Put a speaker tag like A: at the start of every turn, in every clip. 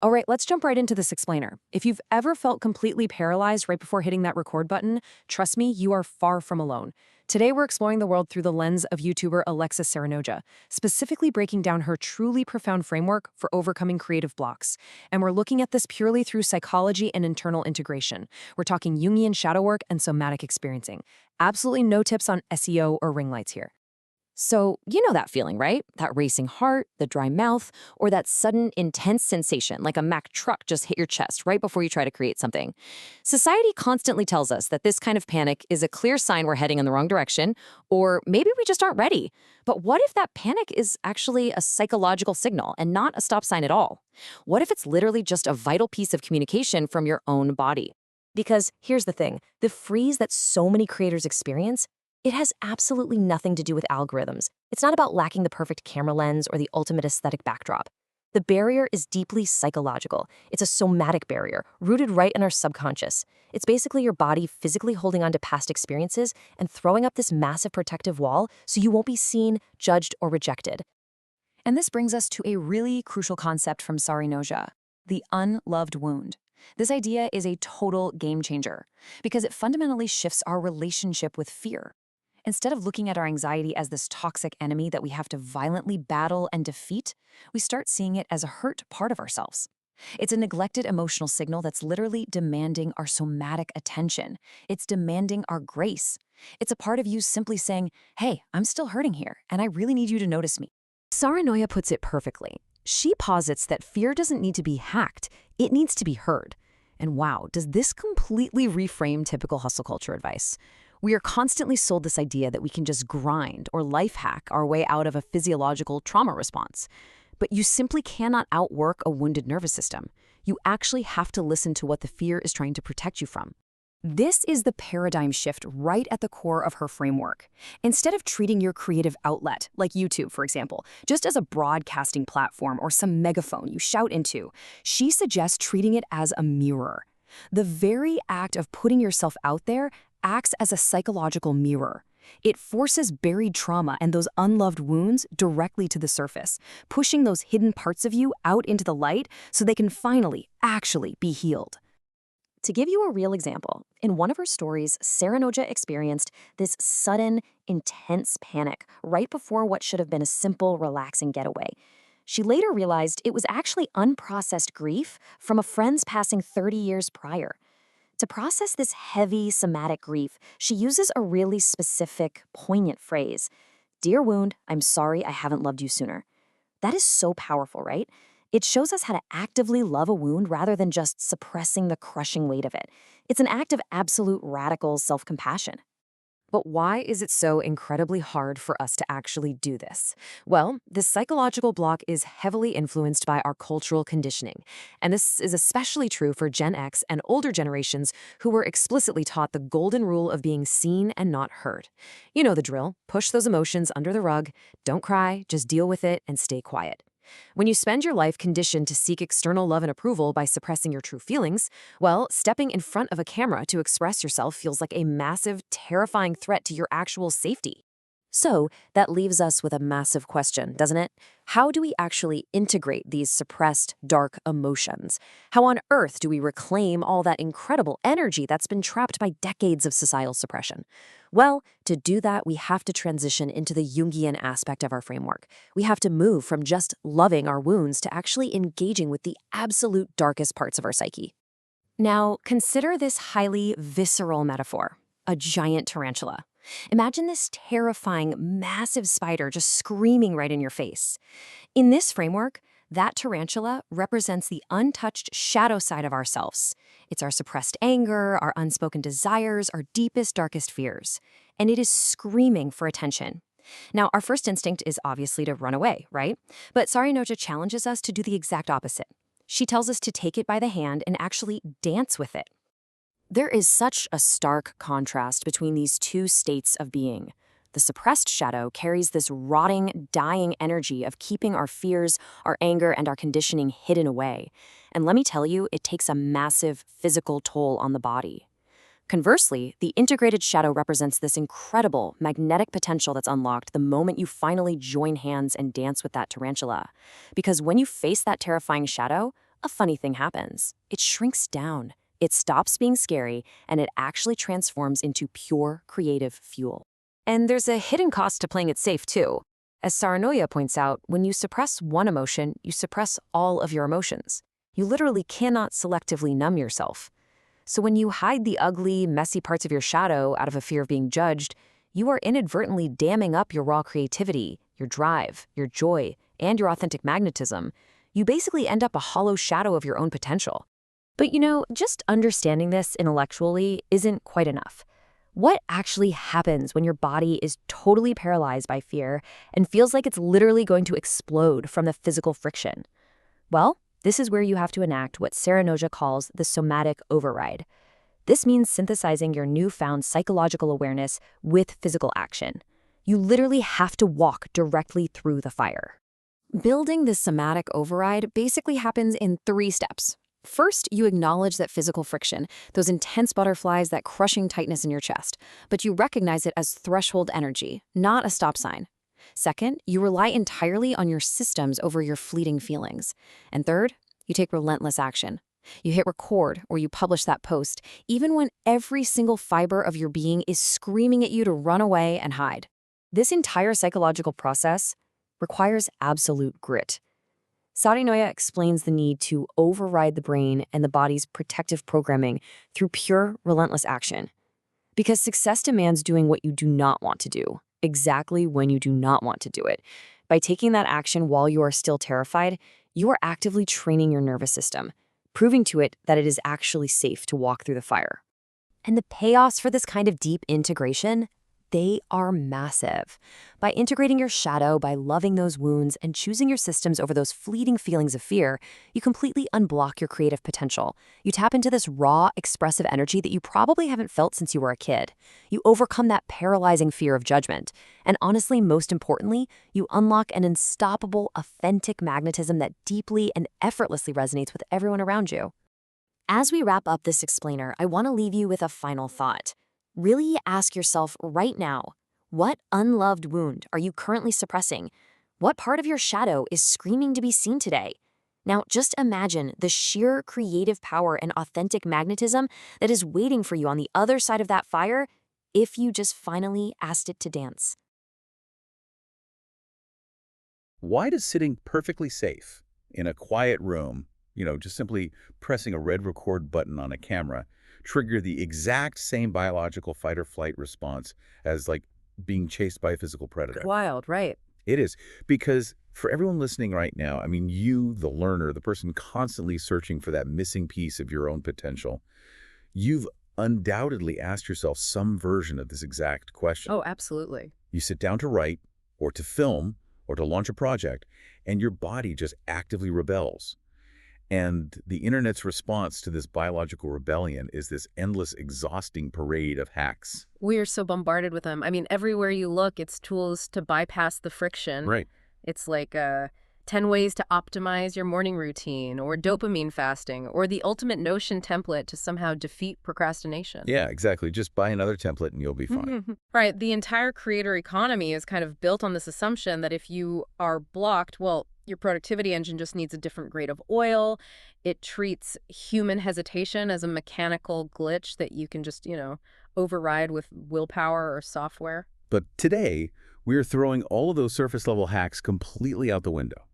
A: All right, let's jump right into this explainer. If you've ever felt completely paralyzed right before hitting that record button, trust me, you are far from alone. Today, we're exploring the world through the lens of YouTuber Alexis Saranoja, specifically breaking down her truly profound framework for overcoming creative blocks. And we're looking at this purely through psychology and internal integration. We're talking Jungian shadow work and somatic experiencing. Absolutely no tips on SEO or ring lights here. So, you know that feeling, right? That racing heart, the dry mouth, or that sudden intense sensation like a Mack truck just hit your chest right before you try to create something. Society constantly tells us that this kind of panic is a clear sign we're heading in the wrong direction, or maybe we just aren't ready. But what if that panic is actually a psychological signal and not a stop sign at all? What if it's literally just a vital piece of communication from your own body? Because here's the thing, the freeze that so many creators experience, it has absolutely nothing to do with algorithms. It's not about lacking the perfect camera lens or the ultimate aesthetic backdrop. The barrier is deeply psychological. It's a somatic barrier, rooted right in our subconscious. It's basically your body physically holding on to past experiences and throwing up this massive protective wall so you won't be seen, judged, or rejected. And this brings us to a really crucial concept from Saranoja, the unloved wound. This idea is a total game changer because it fundamentally shifts our relationship with fear. Instead of looking at our anxiety as this toxic enemy that we have to violently battle and defeat, we start seeing it as a hurt part of ourselves. It's a neglected emotional signal that's literally demanding our somatic attention. It's demanding our grace. It's a part of you simply saying, hey, I'm still hurting here, and I really need you to notice me. Saranoja puts it perfectly. She posits that fear doesn't need to be hacked, it needs to be heard. And wow, does this completely reframe typical hustle culture advice? We are constantly sold this idea that we can just grind or life hack our way out of a physiological trauma response. But you simply cannot outwork a wounded nervous system. You actually have to listen to what the fear is trying to protect you from. This is the paradigm shift right at the core of her framework. Instead of treating your creative outlet, like YouTube, for example, just as a broadcasting platform or some megaphone you shout into, she suggests treating it as a mirror. The very act of putting yourself out there acts as a psychological mirror. It forces buried trauma and those unloved wounds directly to the surface, pushing those hidden parts of you out into the light so they can finally, actually be healed. To give you a real example, in one of her stories, Saranoja experienced this sudden, intense panic right before what should have been a simple, relaxing getaway. She later realized it was actually unprocessed grief from a friend's passing 30 years prior. To process this heavy somatic grief, she uses a really specific, poignant phrase. Dear wound, I'm sorry I haven't loved you sooner. That is so powerful, right? It shows us how to actively love a wound rather than just suppressing the crushing weight of it. It's an act of absolute radical self-compassion. But why is it so incredibly hard for us to actually do this? Well, this psychological block is heavily influenced by our cultural conditioning. And this is especially true for Gen X and older generations who were explicitly taught the golden rule of being seen and not heard. You know the drill. Push those emotions under the rug. Don't cry, just deal with it and stay quiet. When you spend your life conditioned to seek external love and approval by suppressing your true feelings, well, stepping in front of a camera to express yourself feels like a massive, terrifying threat to your actual safety. So that leaves us with a massive question, doesn't it? How do we actually integrate these suppressed, dark emotions? How on earth do we reclaim all that incredible energy that's been trapped by decades of societal suppression? Well, to do that, we have to transition into the Jungian aspect of our framework. We have to move from just loving our wounds to actually engaging with the absolute darkest parts of our psyche. Now, consider this highly visceral metaphor, a giant tarantula. Imagine this terrifying, massive spider just screaming right in your face. In this framework, that tarantula represents the untouched shadow side of ourselves. It's our suppressed anger, our unspoken desires, our deepest, darkest fears. And it is screaming for attention. Now, our first instinct is obviously to run away, right? But Saranoja challenges us to do the exact opposite. She tells us to take it by the hand and actually dance with it. There is such a stark contrast between these two states of being. The suppressed shadow carries this rotting, dying energy of keeping our fears, our anger, and our conditioning hidden away. And let me tell you, it takes a massive physical toll on the body. Conversely, the integrated shadow represents this incredible magnetic potential that's unlocked the moment you finally join hands and dance with that tarantula. Because when you face that terrifying shadow, a funny thing happens. It shrinks down. It stops being scary, and it actually transforms into pure creative fuel. And there's a hidden cost to playing it safe, too. As Saranoia points out, when you suppress one emotion, you suppress all of your emotions. You literally cannot selectively numb yourself. So when you hide the ugly, messy parts of your shadow out of a fear of being judged, you are inadvertently damming up your raw creativity, your drive, your joy, and your authentic magnetism. You basically end up a hollow shadow of your own potential. But just understanding this intellectually isn't quite enough. What actually happens when your body is totally paralyzed by fear and feels like it's literally going to explode from the physical friction? Well, this is where you have to enact what Saranoja calls the somatic override. This means synthesizing your newfound psychological awareness with physical action. You literally have to walk directly through the fire. Building this somatic override basically happens in 3 steps. First, you acknowledge that physical friction, those intense butterflies, that crushing tightness in your chest, but you recognize it as threshold energy, not a stop sign. Second, you rely entirely on your systems over your fleeting feelings. And third, you take relentless action. You hit record or you publish that post, even when every single fiber of your being is screaming at you to run away and hide. This entire psychological process requires absolute grit. Saranoia explains the need to override the brain and the body's protective programming through pure, relentless action. Because success demands doing what you do not want to do, exactly when you do not want to do it. By taking that action while you are still terrified, you are actively training your nervous system, proving to it that it is actually safe to walk through the fire. And the payoffs for this kind of deep integration, they are massive. By integrating your shadow, by loving those wounds, and choosing your systems over those fleeting feelings of fear, you completely unblock your creative potential. You tap into this raw, expressive energy that you probably haven't felt since you were a kid. You overcome that paralyzing fear of judgment. And honestly, most importantly, you unlock an unstoppable, authentic magnetism that deeply and effortlessly resonates with everyone around you. As we wrap up this explainer, I want to leave you with a final thought. Really ask yourself right now, what unloved wound are you currently suppressing? What part of your shadow is screaming to be seen today? Now, just imagine the sheer creative power and authentic magnetism that is waiting for you on the other side of that fire if you just finally asked it to dance.
B: Why does sitting perfectly safe in a quiet room, just simply pressing a red record button on a camera, trigger the exact same biological fight or flight response as being chased by a physical predator?
A: Wild, right?
B: It is, because for everyone listening right now, you, the learner, the person constantly searching for that missing piece of your own potential, you've undoubtedly asked yourself some version of this exact question.
A: Oh, absolutely.
B: You sit down to write or to film or to launch a project, and your body just actively rebels. And the internet's response to this biological rebellion is this endless, exhausting parade of hacks.
C: We are so bombarded with them. Everywhere you look, it's tools to bypass the friction.
B: Right.
C: It's like 10 ways to optimize your morning routine, or dopamine fasting, or the ultimate Notion template to somehow defeat procrastination.
B: Yeah, exactly. Just buy another template and you'll be fine.
C: Right. The entire creator economy is kind of built on this assumption that if you are blocked, well, your productivity engine just needs a different grade of oil. It treats human hesitation as a mechanical glitch that you can just, override with willpower or software.
B: But today, we are throwing all of those surface-level hacks completely out the window.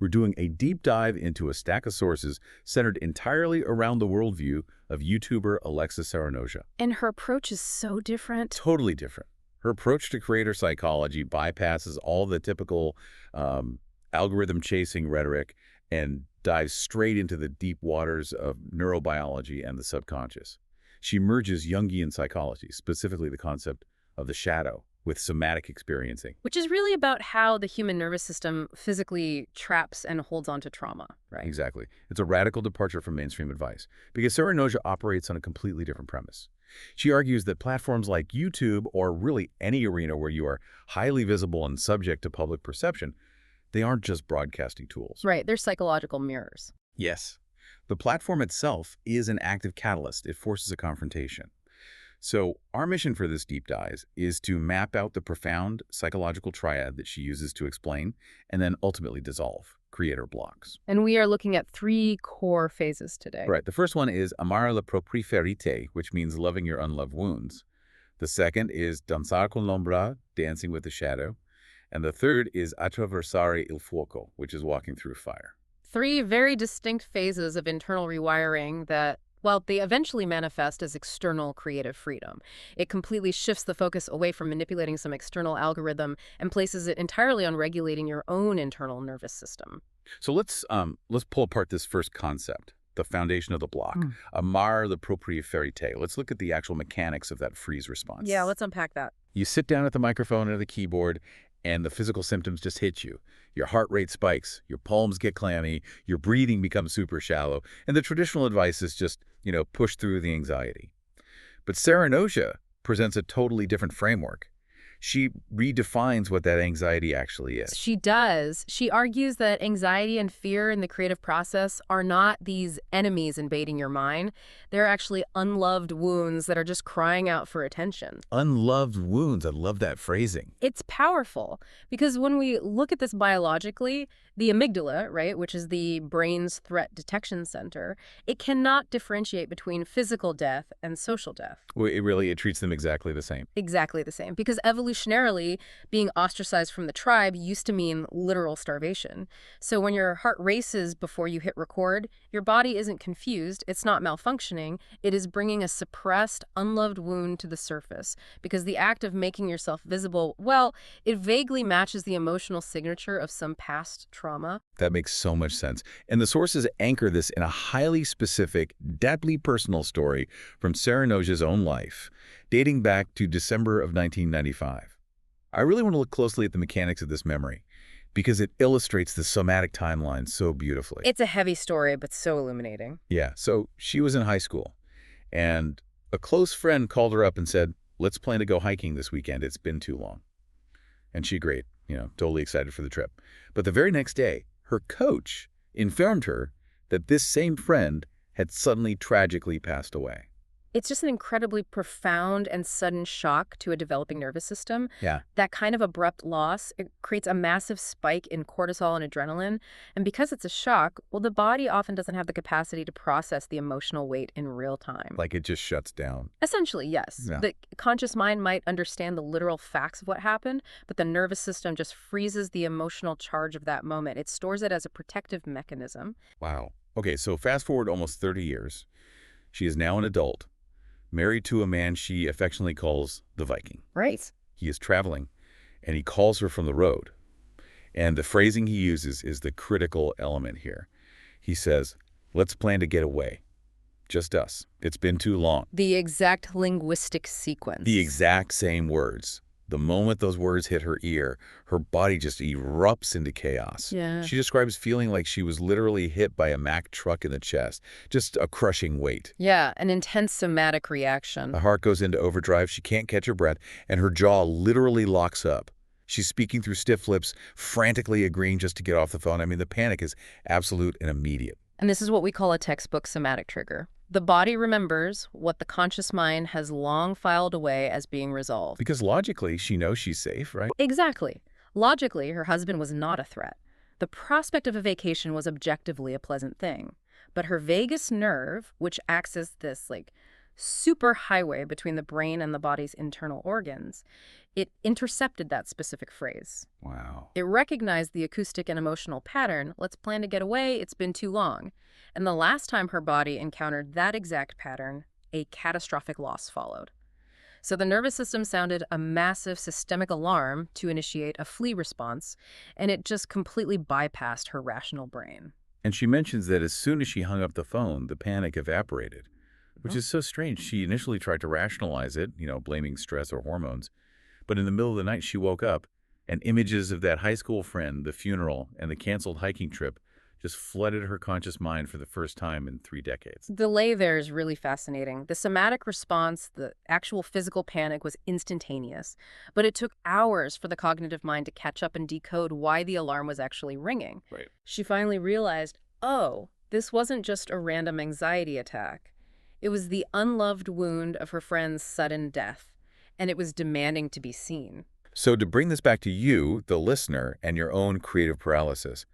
B: We're doing a deep dive into a stack of sources centered entirely around the worldview of YouTuber Alexa Saranoja.
C: And her approach is so different.
B: Totally different. Her approach to creator psychology bypasses all the typical algorithm-chasing rhetoric and dives straight into the deep waters of neurobiology and the subconscious. She merges Jungian psychology, specifically the concept of the shadow, with somatic experiencing.
C: Which is really about how the human nervous system physically traps and holds on to trauma, right?
B: Exactly. It's a radical departure from mainstream advice, because Saranoja operates on a completely different premise. She argues that platforms like YouTube, or really any arena where you are highly visible and subject to public perception, they aren't just broadcasting tools.
C: Right, they're psychological mirrors.
B: Yes. The platform itself is an active catalyst. It forces a confrontation. So our mission for this deep dive is to map out the profound psychological triad that she uses to explain and then ultimately dissolve, creator blocks.
C: And we are looking at 3 core phases today.
B: Right. The first one is amare la propria ferite, which means loving your unloved wounds. The second is danzar con l'ombra, dancing with the shadow. And the third is attraversare il fuoco, which is walking through fire.
C: 3 very distinct phases of internal rewiring that, well, they eventually manifest as external creative freedom. It completely shifts the focus away from manipulating some external algorithm and places it entirely on regulating your own internal nervous system.
B: So let's pull apart this first concept, the foundation of the block, amare la propria ferite. Let's look at the actual mechanics of that freeze response.
C: Yeah, let's unpack that.
B: You sit down at the microphone or the keyboard, and the physical symptoms just hit you. Your heart rate spikes, your palms get clammy, your breathing becomes super shallow, and the traditional advice is just, push through the anxiety. But Serenoja presents a totally different framework. She redefines what that anxiety actually is.
C: She does. She argues that anxiety and fear in the creative process are not these enemies invading your mind. They're actually unloved wounds that are just crying out for attention.
B: Unloved wounds. I love that phrasing.
C: It's powerful because when we look at this biologically, the amygdala, right, which is the brain's threat detection center, it cannot differentiate between physical death and social death.
B: Well, it treats them exactly the same.
C: Exactly the same. Because evolutionarily, being ostracized from the tribe used to mean literal starvation. So when your heart races before you hit record, your body isn't confused, it's not malfunctioning, it is bringing a suppressed, unloved wound to the surface. Because the act of making yourself visible, well, it vaguely matches the emotional signature of some past trauma.
B: That makes so much sense. And the sources anchor this in a highly specific, deeply personal story from Serenoja's own life, dating back to December of 1995. I really want to look closely at the mechanics of this memory because it illustrates the somatic timeline so beautifully.
C: It's a heavy story, but so illuminating.
B: Yeah, so she was in high school, and a close friend called her up and said, "Let's plan to go hiking this weekend. It's been too long." And she agreed, totally excited for the trip. But the very next day, her coach informed her that this same friend had suddenly tragically passed away.
C: It's just an incredibly profound and sudden shock to a developing nervous system.
B: Yeah.
C: That kind of abrupt loss, it creates a massive spike in cortisol and adrenaline. And because it's a shock, well, the body often doesn't have the capacity to process the emotional weight in real time.
B: Like it just shuts down.
C: Essentially, yes.
B: Yeah.
C: The conscious mind might understand the literal facts of what happened, but the nervous system just freezes the emotional charge of that moment. It stores it as a protective mechanism.
B: Wow. Okay, so fast forward almost 30 years. She is now an adult, married to a man she affectionately calls the Viking.
C: Right.
B: He is traveling, and he calls her from the road. And the phrasing he uses is the critical element here. He says, "Let's plan to get away. Just us. It's been too long."
C: The exact linguistic sequence.
B: The exact same words. The moment those words hit her ear, her body just erupts into chaos.
C: Yeah.
B: She describes feeling like she was literally hit by a Mack truck in the chest, just a crushing weight.
C: Yeah, an intense somatic reaction.
B: The heart goes into overdrive, she can't catch her breath, and her jaw literally locks up. She's speaking through stiff lips, frantically agreeing just to get off the phone. I mean, the panic is absolute and immediate.
C: And this is what we call a textbook somatic trigger. The body remembers what the conscious mind has long filed away as being resolved.
B: Because logically, she knows she's safe, right?
C: Exactly. Logically, her husband was not a threat. The prospect of a vacation was objectively a pleasant thing. But her vagus nerve, which acts as this, super highway between the brain and the body's internal organs, it intercepted that specific phrase.
B: Wow.
C: It recognized the acoustic and emotional pattern, "Let's plan to get away, it's been too long." And the last time her body encountered that exact pattern, a catastrophic loss followed. So the nervous system sounded a massive systemic alarm to initiate a flee response, and it just completely bypassed her rational brain.
B: And she mentions that as soon as she hung up the phone, the panic evaporated, which is so strange. She initially tried to rationalize it, blaming stress or hormones. But in the middle of the night, she woke up, and images of that high school friend, the funeral, and the canceled hiking trip just flooded her conscious mind for the first time in 3 decades.
C: The delay there is really fascinating. The somatic response, the actual physical panic, was instantaneous, but it took hours for the cognitive mind to catch up and decode why the alarm was actually ringing.
B: Right.
C: She finally realized, oh, this wasn't just a random anxiety attack. It was the unloved wound of her friend's sudden death, and it was demanding to be seen.
B: So to bring this back to you, the listener, and your own creative paralysis,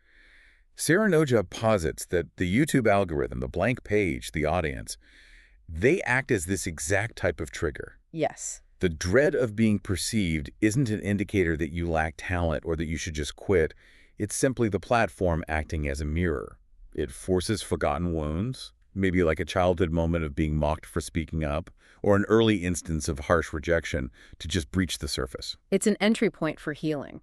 B: Serenoja posits that the YouTube algorithm, the blank page, the audience, they act as this exact type of trigger.
C: Yes.
B: The dread of being perceived isn't an indicator that you lack talent or that you should just quit. It's simply the platform acting as a mirror. It forces forgotten wounds, maybe like a childhood moment of being mocked for speaking up, or an early instance of harsh rejection, to just breach the surface.
C: It's an entry point for healing.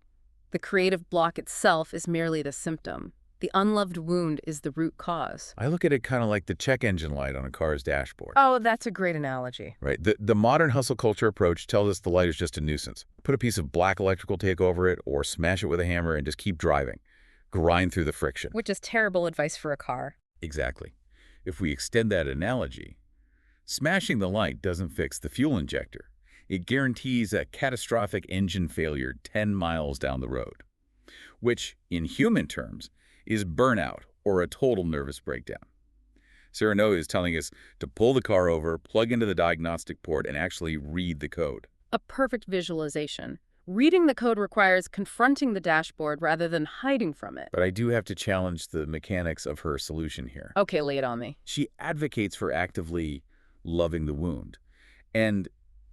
C: The creative block itself is merely the symptom. The unloved wound is the root cause.
B: I look at it kind of like the check engine light on a car's dashboard.
C: Oh, that's a great analogy.
B: Right. The modern hustle culture approach tells us the light is just a nuisance. Put a piece of black electrical tape over it or smash it with a hammer and just keep driving. Grind through the friction.
C: Which is terrible advice for a car.
B: Exactly. If we extend that analogy, smashing the light doesn't fix the fuel injector. It guarantees a catastrophic engine failure 10 miles down the road, which, in human terms, is burnout or a total nervous breakdown. Serenoja is telling us to pull the car over, plug into the diagnostic port, and actually read the code.
C: A perfect visualization. Reading the code requires confronting the dashboard rather than hiding from it.
B: But I do have to challenge the mechanics of her solution here.
C: Okay, lay it on me.
B: She advocates for actively loving the wound. And,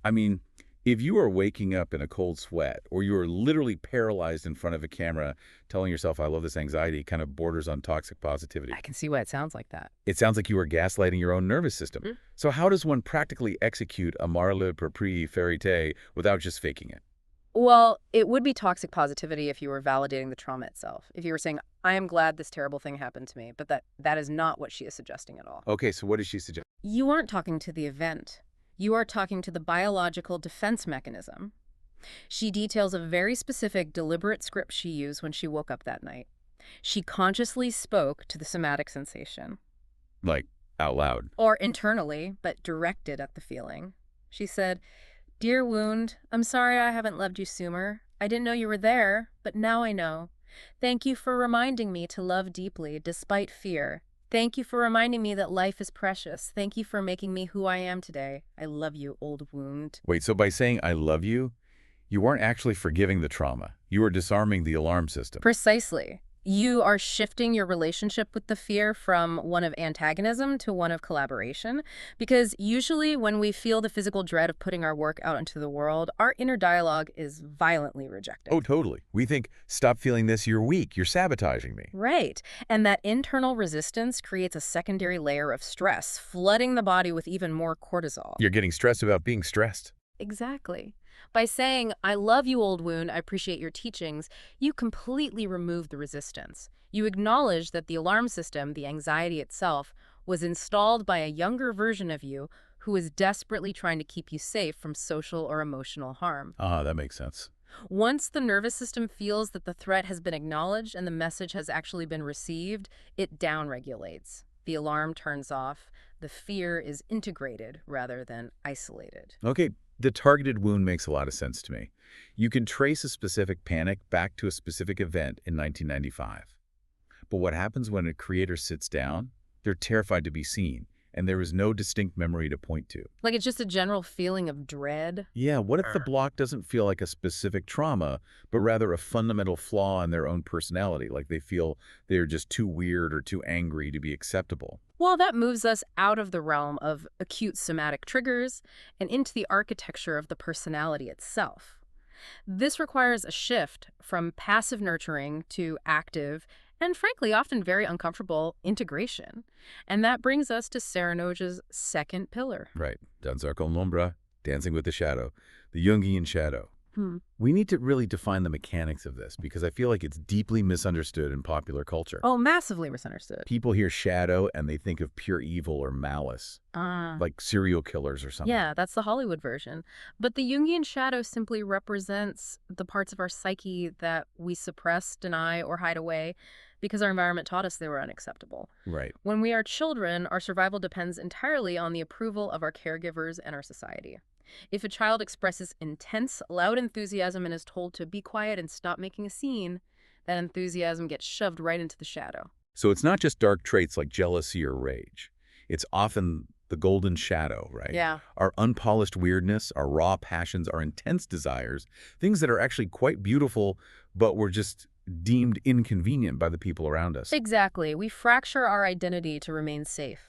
B: I mean, if you are waking up in a cold sweat, or you are literally paralyzed in front of a camera telling yourself, I love this anxiety, kind of borders on toxic positivity.
C: I can see why it sounds like that.
B: It sounds like you are gaslighting your own nervous system. So how does one practically execute a marle proprie verite without just faking it?
C: Well, it would be toxic positivity if you were validating the trauma itself. If you were saying, I am glad this terrible thing happened to me, but that is not what she is suggesting at all.
B: Okay, so what does she suggest?
C: You aren't talking to the event. You are talking to the biological defense mechanism. She details a very specific, deliberate script she used when she woke up that night. She consciously spoke to the somatic sensation.
B: Like, out loud.
C: Or internally, but directed at the feeling. She said, Dear wound, I'm sorry I haven't loved you sooner. I didn't know you were there, but now I know. Thank you for reminding me to love deeply, despite fear. Thank you for reminding me that life is precious. Thank you for making me who I am today. I love you, old wound.
B: Wait, so by saying I love you, you weren't actually forgiving the trauma. You were disarming the alarm system.
C: Precisely. You are shifting your relationship with the fear from one of antagonism to one of collaboration, because usually when we feel the physical dread of putting our work out into the world, our inner dialogue is violently rejected.
B: Oh, totally. We think, stop feeling this, you're weak, you're sabotaging me.
C: Right. And that internal resistance creates a secondary layer of stress, flooding the body with even more cortisol.
B: You're getting stressed about being stressed.
C: Exactly. By saying, I love you, old wound, I appreciate your teachings, you completely remove the resistance. You acknowledge that the alarm system, the anxiety itself, was installed by a younger version of you who is desperately trying to keep you safe from social or emotional harm.
B: Ah, that makes sense.
C: Once the nervous system feels that the threat has been acknowledged and the message has actually been received, it downregulates. The alarm turns off. The fear is integrated rather than isolated.
B: Okay. The targeted wound makes a lot of sense to me. You can trace a specific panic back to a specific event in 1995. But what happens when a creator sits down? They're terrified to be seen, and there is no distinct memory to point to.
C: Like it's just a general feeling of dread?
B: Yeah, what if the block doesn't feel like a specific trauma, but rather a fundamental flaw in their own personality, like they feel they're just too weird or too angry to be acceptable?
C: Well, that moves us out of the realm of acute somatic triggers and into the architecture of the personality itself. This requires a shift from passive nurturing to active and, frankly, often very uncomfortable integration. And that brings us to Serenoja's second pillar.
B: Right. Danzar con l'ombra, dancing with the shadow, the Jungian shadow. We need to really define the mechanics of this because I feel like it's deeply misunderstood in popular culture.
C: Oh, massively misunderstood.
B: People hear shadow and they think of pure evil or malice, like serial killers or something.
C: Yeah, that's the Hollywood version. But the Jungian shadow simply represents the parts of our psyche that we suppress, deny, or hide away because our environment taught us they were unacceptable.
B: Right.
C: When we are children, our survival depends entirely on the approval of our caregivers and our society. If a child expresses intense, loud enthusiasm and is told to be quiet and stop making a scene, that enthusiasm gets shoved right into the shadow.
B: So it's not just dark traits like jealousy or rage. It's often the golden shadow, right?
C: Yeah.
B: Our unpolished weirdness, our raw passions, our intense desires, things that are actually quite beautiful, but we're just deemed inconvenient by the people around us.
C: Exactly. We fracture our identity to remain safe.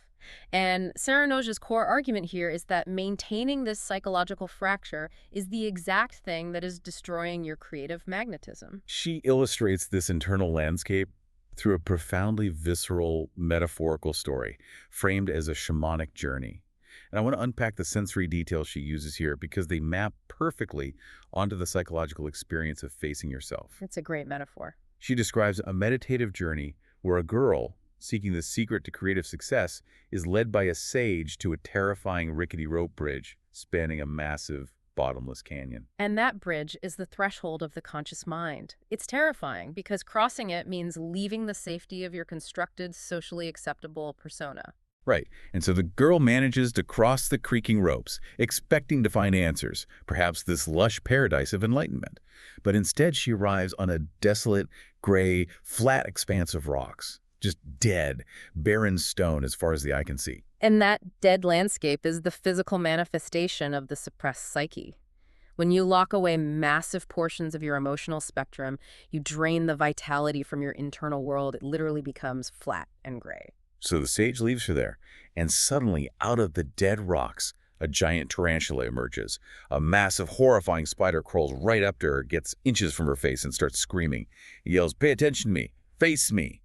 C: And Serenoja's core argument here is that maintaining this psychological fracture is the exact thing that is destroying your creative magnetism.
B: She illustrates this internal landscape through a profoundly visceral, metaphorical story, framed as a shamanic journey. And I want to unpack the sensory details she uses here because they map perfectly onto the psychological experience of facing yourself.
C: It's a great metaphor.
B: She describes a meditative journey where a girl, seeking the secret to creative success, is led by a sage to a terrifying rickety rope bridge spanning a massive, bottomless canyon.
C: And that bridge is the threshold of the conscious mind. It's terrifying because crossing it means leaving the safety of your constructed, socially acceptable persona.
B: Right, and so the girl manages to cross the creaking ropes, expecting to find answers, perhaps this lush paradise of enlightenment. But instead she arrives on a desolate, gray, flat expanse of rocks. Just dead, barren stone as far as the eye can see.
C: And that dead landscape is the physical manifestation of the suppressed psyche. When you lock away massive portions of your emotional spectrum, you drain the vitality from your internal world. It literally becomes flat and gray.
B: So the sage leaves her there, and suddenly, out of the dead rocks, a giant tarantula emerges. A massive, horrifying spider crawls right up to her, gets inches from her face, and starts screaming. He yells, "Pay attention to me! Face me!"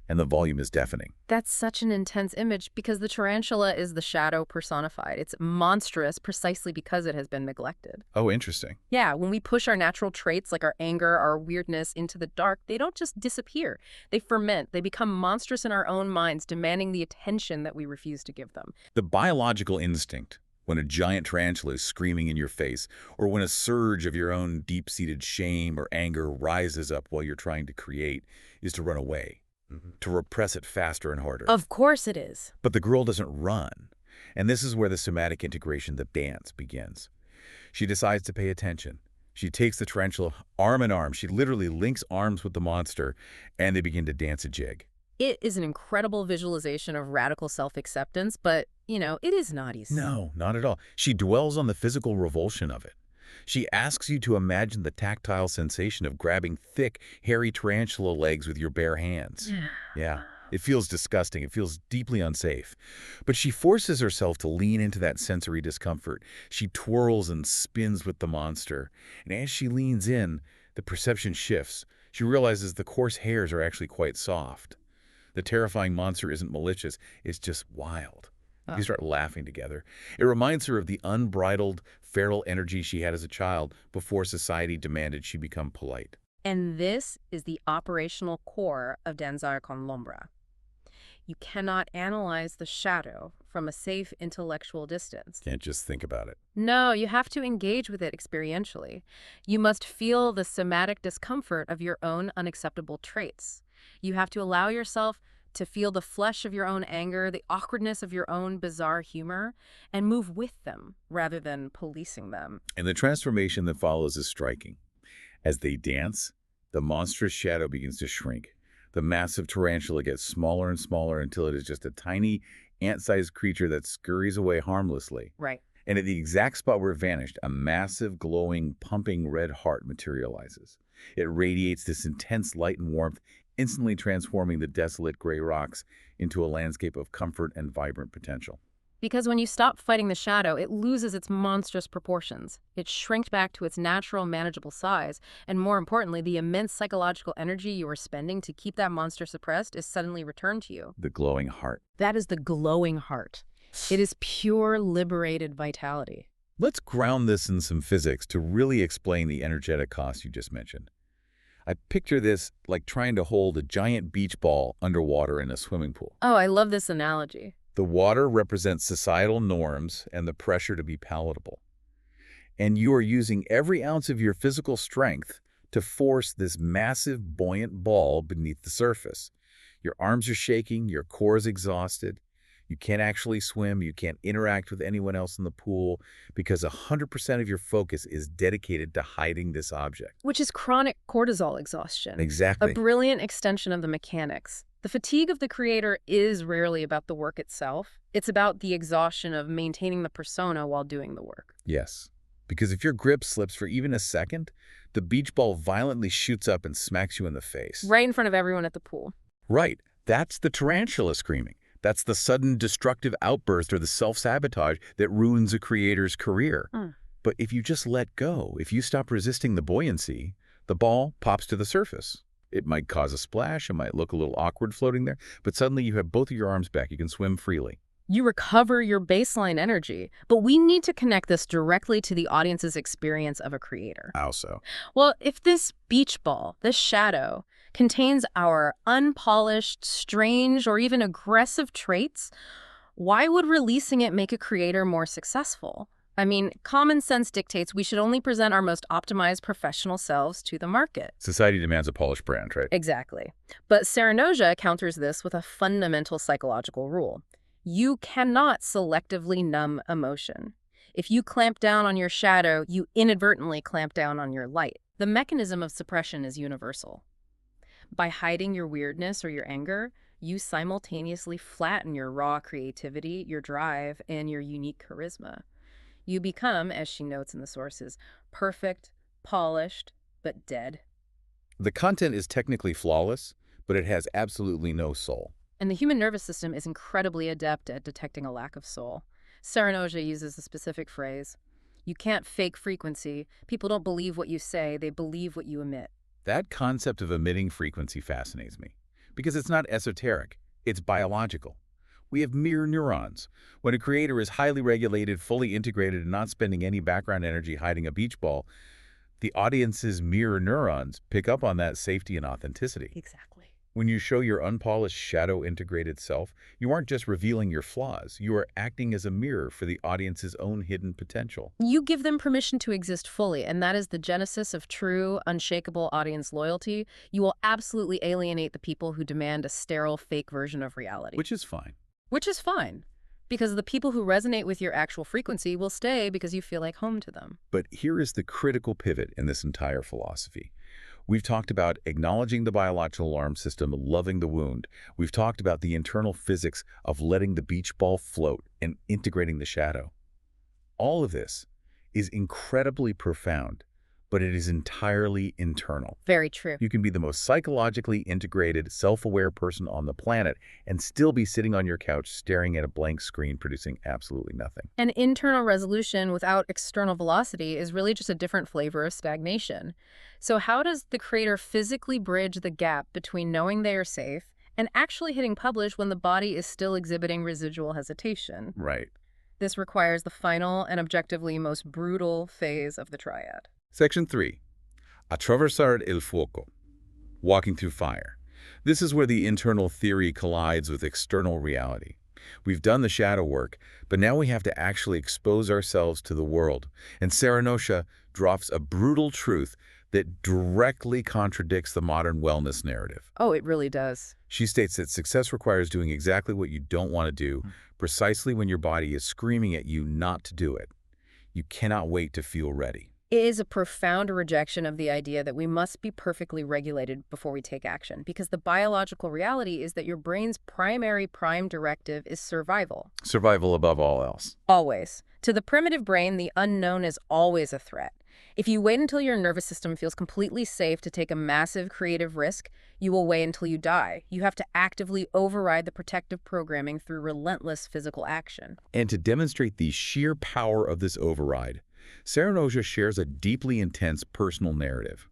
B: And the volume is deafening.
C: That's such an intense image because the tarantula is the shadow personified. It's monstrous precisely because it has been neglected.
B: Oh, interesting.
C: Yeah, when we push our natural traits like our anger, our weirdness into the dark, they don't just disappear. They ferment. They become monstrous in our own minds, demanding the attention that we refuse to give them.
B: The biological instinct, when a giant tarantula is screaming in your face, or when a surge of your own deep-seated shame or anger rises up while you're trying to create, is to run away. To repress it faster and harder.
C: Of course it is.
B: But the girl doesn't run. And this is where the somatic integration, the dance, begins. She decides to pay attention. She takes the tarantula arm in arm. She literally links arms with the monster, and they begin to dance a jig.
C: It is an incredible visualization of radical self-acceptance, but, it is not easy.
B: No, not at all. She dwells on the physical revulsion of it. She asks you to imagine the tactile sensation of grabbing thick, hairy tarantula legs with your bare hands. Yeah, it feels disgusting. It feels deeply unsafe. But she forces herself to lean into that sensory discomfort. She twirls and spins with the monster. And as she leans in, the perception shifts. She realizes the coarse hairs are actually quite soft. The terrifying monster isn't malicious. It's just wild. They start laughing together. It reminds her of the unbridled, feral energy she had as a child before society demanded she become polite.
C: And this is the operational core of Danzar con l'ombra. You cannot analyze the shadow from a safe intellectual distance.
B: Can't just think about it.
C: No, you have to engage with it experientially. You must feel the somatic discomfort of your own unacceptable traits. You have to allow yourself to feel the flesh of your own anger, the awkwardness of your own bizarre humor, and move with them rather than policing them.
B: And the transformation that follows is striking. As they dance, the monstrous shadow begins to shrink. The massive tarantula gets smaller and smaller until it is just a tiny, ant-sized creature that scurries away harmlessly.
C: Right.
B: And at the exact spot where it vanished, a massive, glowing, pumping red heart materializes. It radiates this intense light and warmth, instantly transforming the desolate gray rocks into a landscape of comfort and vibrant potential.
C: Because when you stop fighting the shadow, it loses its monstrous proportions. It shrinks back to its natural, manageable size, and more importantly, the immense psychological energy you were spending to keep that monster suppressed is suddenly returned to you.
B: The glowing heart.
C: That is the glowing heart. It is pure, liberated vitality.
B: Let's ground this in some physics to really explain the energetic cost you just mentioned. I picture this like trying to hold a giant beach ball underwater in a swimming pool.
C: Oh, I love this analogy.
B: The water represents societal norms and the pressure to be palatable. And you are using every ounce of your physical strength to force this massive, buoyant ball beneath the surface. Your arms are shaking, your core is exhausted. You can't actually swim, you can't interact with anyone else in the pool because 100% of your focus is dedicated to hiding this object.
C: Which is chronic cortisol exhaustion.
B: Exactly.
C: A brilliant extension of the mechanics. The fatigue of the creator is rarely about the work itself. It's about the exhaustion of maintaining the persona while doing the work.
B: Yes. Because if your grip slips for even a second, the beach ball violently shoots up and smacks you in the face.
C: Right in front of everyone at the pool.
B: Right. That's the tarantula screaming. That's the sudden destructive outburst or the self-sabotage that ruins a creator's career. But if you just let go, if you stop resisting the buoyancy, the ball pops to the surface. It might cause a splash, it might look a little awkward floating there, but suddenly you have both of your arms back. You can swim freely.
C: You recover your baseline energy. But we need to connect this directly to the audience's experience of a creator.
B: How so?
C: Well, if this beach ball, this shadow, contains our unpolished, strange, or even aggressive traits, why would releasing it make a creator more successful? I mean, common sense dictates we should only present our most optimized professional selves to the market.
B: Society demands a polished brand, right?
C: Exactly. But Serenoja counters this with a fundamental psychological rule. You cannot selectively numb emotion. If you clamp down on your shadow, you inadvertently clamp down on your light. The mechanism of suppression is universal. By hiding your weirdness or your anger, you simultaneously flatten your raw creativity, your drive, and your unique charisma. You become, as she notes in the sources, perfect, polished, but dead.
B: The content is technically flawless, but it has absolutely no soul.
C: And the human nervous system is incredibly adept at detecting a lack of soul. Serenoja uses the specific phrase, "You can't fake frequency. People don't believe what you say, they believe what you emit."
B: That concept of emitting frequency fascinates me, because it's not esoteric, it's biological. We have mirror neurons. When a creator is highly regulated, fully integrated, and not spending any background energy hiding a beach ball, the audience's mirror neurons pick up on that safety and authenticity.
C: Exactly.
B: When you show your unpolished, shadow-integrated self, you aren't just revealing your flaws. You are acting as a mirror for the audience's own hidden potential.
C: You give them permission to exist fully, and that is the genesis of true, unshakable audience loyalty. You will absolutely alienate the people who demand a sterile, fake version of reality.
B: Which is fine.
C: Which is fine, because the people who resonate with your actual frequency will stay because you feel like home to them.
B: But here is the critical pivot in this entire philosophy. We've talked about acknowledging the biological alarm system, loving the wound. We've talked about the internal physics of letting the beach ball float and integrating the shadow. All of this is incredibly profound, but it is entirely internal.
C: Very true.
B: You can be the most psychologically integrated, self-aware person on the planet and still be sitting on your couch staring at a blank screen producing absolutely nothing.
C: An internal resolution without external velocity is really just a different flavor of stagnation. So how does the creator physically bridge the gap between knowing they are safe and actually hitting publish when the body is still exhibiting residual hesitation?
B: Right.
C: This requires the final and objectively most brutal phase of the triad.
B: Section 3. Atravesar el fuoco. Walking through fire. This is where the internal theory collides with external reality. We've done the shadow work, but now we have to actually expose ourselves to the world. And Serenoja drops a brutal truth that directly contradicts the modern wellness narrative.
C: Oh, it really does.
B: She states that success requires doing exactly what you don't want to do, precisely when your body is screaming at you not to do it. You cannot wait to feel ready.
C: It is a profound rejection of the idea that we must be perfectly regulated before we take action, because the biological reality is that your brain's primary prime directive is survival.
B: Survival above all else.
C: Always. To the primitive brain, the unknown is always a threat. If you wait until your nervous system feels completely safe to take a massive creative risk, you will wait until you die. You have to actively override the protective programming through relentless physical action.
B: And to demonstrate the sheer power of this override, Serenoja shares a deeply intense personal narrative.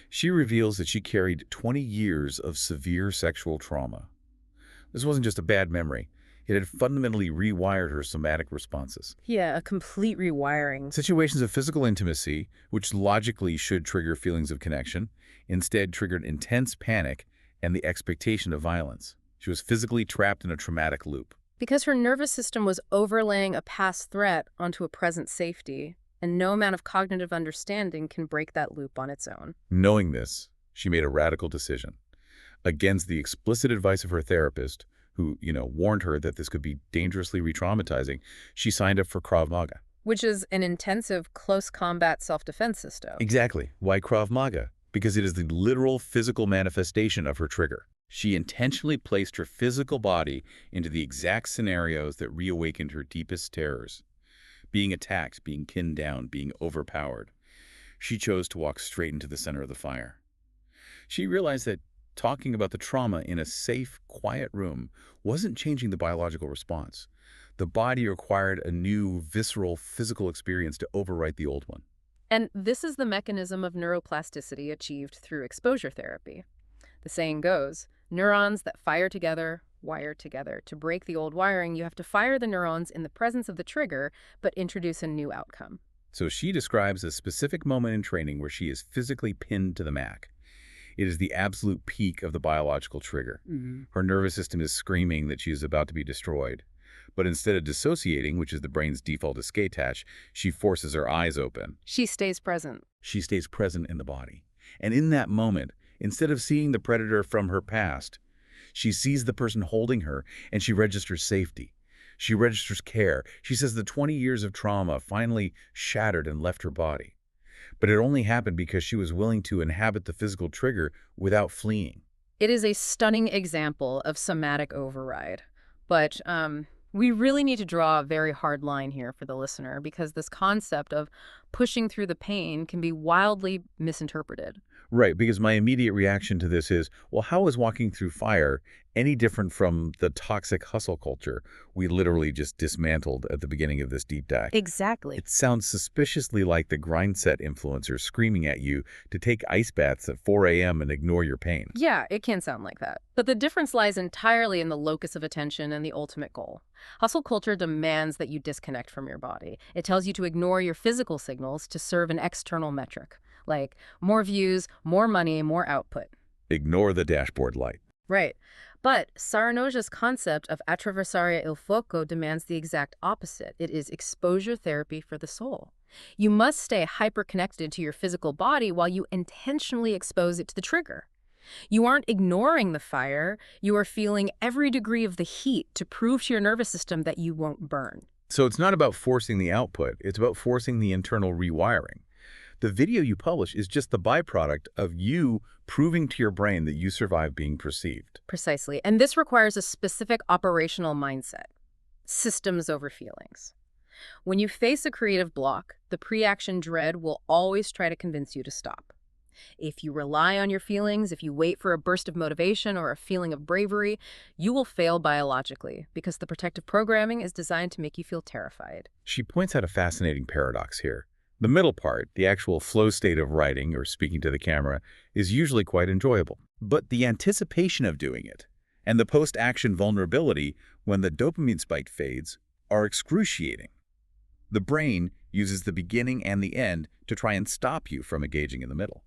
B: She reveals that she carried 20 years of severe sexual trauma. This wasn't just a bad memory. It had fundamentally rewired her somatic responses.
C: Yeah, a complete rewiring.
B: Situations of physical intimacy, which logically should trigger feelings of connection, instead triggered intense panic and the expectation of violence. She was physically trapped in a traumatic loop.
C: Because her nervous system was overlaying a past threat onto a present safety, and no amount of cognitive understanding can break that loop on its own.
B: Knowing this, she made a radical decision. Against the explicit advice of her therapist, who, warned her that this could be dangerously re-traumatizing, she signed up for Krav Maga.
C: Which is an intensive, close combat self-defense system.
B: Exactly. Why Krav Maga? Because it is the literal physical manifestation of her trigger. She intentionally placed her physical body into the exact scenarios that reawakened her deepest terrors. being attacked, being pinned down, being overpowered. She chose to walk straight into the center of the fire. She realized that talking about the trauma in a safe, quiet room wasn't changing the biological response. The body required a new, visceral, physical experience to overwrite the old one.
C: And this is the mechanism of neuroplasticity achieved through exposure therapy. The saying goes, neurons that fire together, wire together. To break the old wiring, you have to fire the neurons in the presence of the trigger, but introduce a new outcome.
B: So she describes a specific moment in training where she is physically pinned to the mat. It is the absolute peak of the biological trigger. Her nervous system is screaming that she is about to be destroyed. But instead of dissociating, which is the brain's default escape hatch, she forces her eyes open.
C: She stays present.
B: She stays present in the body. And in that moment, instead of seeing the predator from her past, she sees the person holding her and she registers safety. She registers care. She says the 20 years of trauma finally shattered and left her body. But it only happened because she was willing to inhabit the physical trigger without fleeing.
C: It is a stunning example of somatic override. But we really need to draw a very hard line here for the listener because this concept of pushing through the pain can be wildly misinterpreted.
B: Right, because my immediate reaction to this is, well, how is walking through fire any different from the toxic hustle culture we literally just dismantled at the beginning of this deep dive?
C: Exactly.
B: It sounds suspiciously like the grind set influencers screaming at you to take ice baths at 4 a.m. and ignore your pain.
C: Yeah, it can sound like that. But the difference lies entirely in the locus of attention and the ultimate goal. Hustle culture demands that you disconnect from your body. It tells you to ignore your physical signals to serve an external metric, like more views, more money, more output.
B: Ignore the dashboard light.
C: Right. But Saranoja's concept of attraversaria il fuoco demands the exact opposite. It is exposure therapy for the soul. You must stay hyper-connected to your physical body while you intentionally expose it to the trigger. You aren't ignoring the fire. You are feeling every degree of the heat to prove to your nervous system that you won't burn.
B: So it's not about forcing the output. It's about forcing the internal rewiring. The video you publish is just the byproduct of you proving to your brain that you survived being perceived.
C: Precisely. And this requires a specific operational mindset. Systems over feelings. When you face a creative block, the pre-action dread will always try to convince you to stop. If you rely on your feelings, if you wait for a burst of motivation or a feeling of bravery, you will fail biologically because the protective programming is designed to make you feel terrified.
B: She points out a fascinating paradox here. The middle part, the actual flow state of writing or speaking to the camera, is usually quite enjoyable. But the anticipation of doing it and the post-action vulnerability when the dopamine spike fades are excruciating. The brain uses the beginning and the end to try and stop you from engaging in the middle.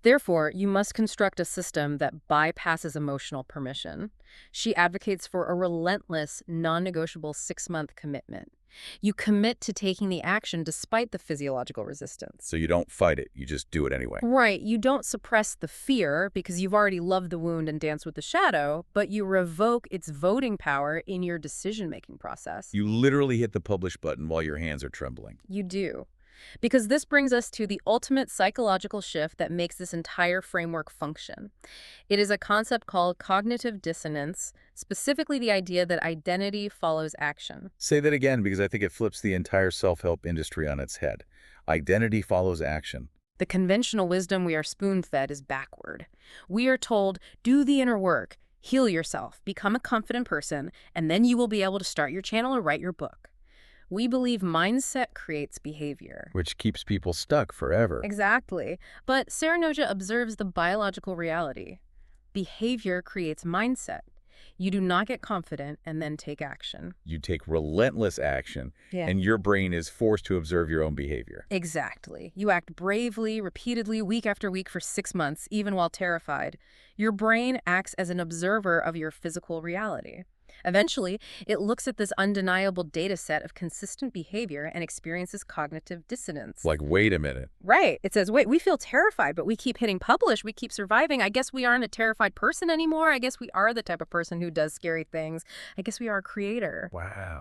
C: Therefore, you must construct a system that bypasses emotional permission. She advocates for a relentless, non-negotiable 6-month commitment. You commit to taking the action despite the physiological resistance.
B: So you don't fight it, you just do it anyway.
C: Right. You don't suppress the fear because you've already loved the wound and danced with the shadow, but you revoke its voting power in your decision-making process.
B: You literally hit the publish button while your hands are trembling.
C: You do. Because this brings us to the ultimate psychological shift that makes this entire framework function. It is a concept called cognitive dissonance, specifically the idea that identity follows action.
B: Say that again because I think it flips the entire self-help industry on its head. Identity follows action.
C: The conventional wisdom we are spoon-fed is backward. We are told, do the inner work, heal yourself, become a confident person, and then you will be able to start your channel or write your book. We believe mindset creates behavior.
B: Which keeps people stuck forever.
C: Exactly. But Saranoja observes the biological reality. Behavior creates mindset. You do not get confident and then take action.
B: You take relentless action, and your brain is forced to observe your own behavior.
C: Exactly. You act bravely, repeatedly, week after week for 6 months, even while terrified. Your brain acts as an observer of your physical reality. Eventually, it looks at this undeniable data set of consistent behavior and experiences cognitive dissonance.
B: Like, wait a minute.
C: Right. It says, wait, we feel terrified, but we keep hitting publish. We keep surviving. I guess we aren't a terrified person anymore. I guess we are the type of person who does scary things. I guess we are a creator.
B: Wow.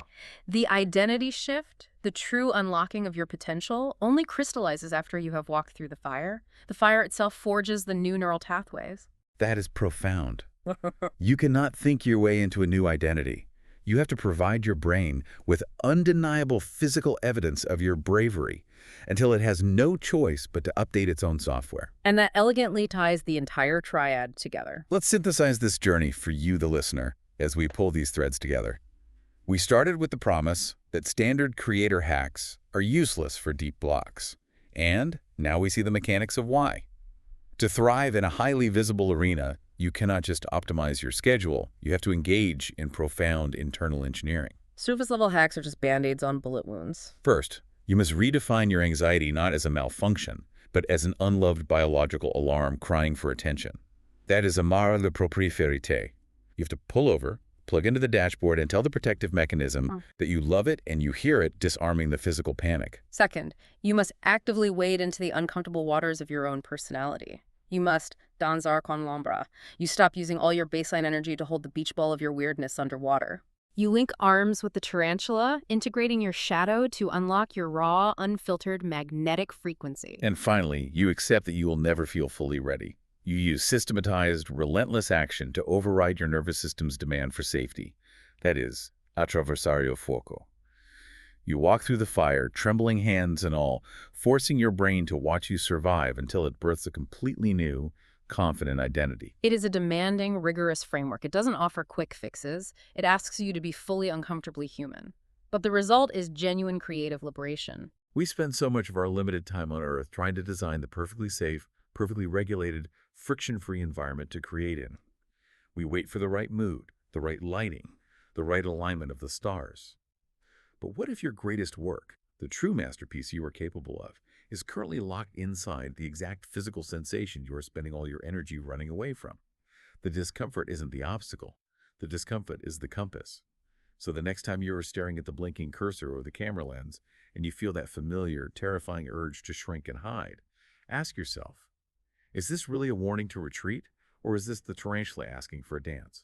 C: The identity shift, the true unlocking of your potential, only crystallizes after you have walked through the fire. The fire itself forges the new neural pathways.
B: That is profound. You cannot think your way into a new identity. You have to provide your brain with undeniable physical evidence of your bravery until it has no choice but to update its own software.
C: And that elegantly ties the entire triad together.
B: Let's synthesize this journey for you, the listener, as we pull these threads together. We started with the promise that standard creator hacks are useless for deep blocks. And now we see the mechanics of why. To thrive in a highly visible arena, you cannot just optimize your schedule. You have to engage in profound internal engineering.
C: Surface-level hacks are just band-aids on bullet wounds.
B: First, you must redefine your anxiety not as a malfunction, but as an unloved biological alarm crying for attention. That is amara le proprie vérité. You have to pull over, plug into the dashboard, and tell the protective mechanism that you love it and you hear it, disarming the physical panic.
C: Second, you must actively wade into the uncomfortable waters of your own personality. You must danzar con l'ombra. You stop using all your baseline energy to hold the beach ball of your weirdness underwater. You link arms with the tarantula, integrating your shadow to unlock your raw, unfiltered magnetic frequency.
B: And finally, you accept that you will never feel fully ready. You use systematized, relentless action to override your nervous system's demand for safety. That is, attraversario fuoco. You walk through the fire, trembling hands and all, forcing your brain to watch you survive until it births a completely new, confident identity.
C: It is a demanding, rigorous framework. It doesn't offer quick fixes. It asks you to be fully uncomfortably human. But the result is genuine creative liberation.
B: We spend so much of our limited time on Earth trying to design the perfectly safe, perfectly regulated, friction-free environment to create in. We wait for the right mood, the right lighting, the right alignment of the stars. But what if your greatest work, the true masterpiece you are capable of, is currently locked inside the exact physical sensation you are spending all your energy running away from? The discomfort isn't the obstacle. The discomfort is the compass. So the next time you are staring at the blinking cursor or the camera lens and you feel that familiar, terrifying urge to shrink and hide, ask yourself, is this really a warning to retreat, or is this the tarantula asking for a dance?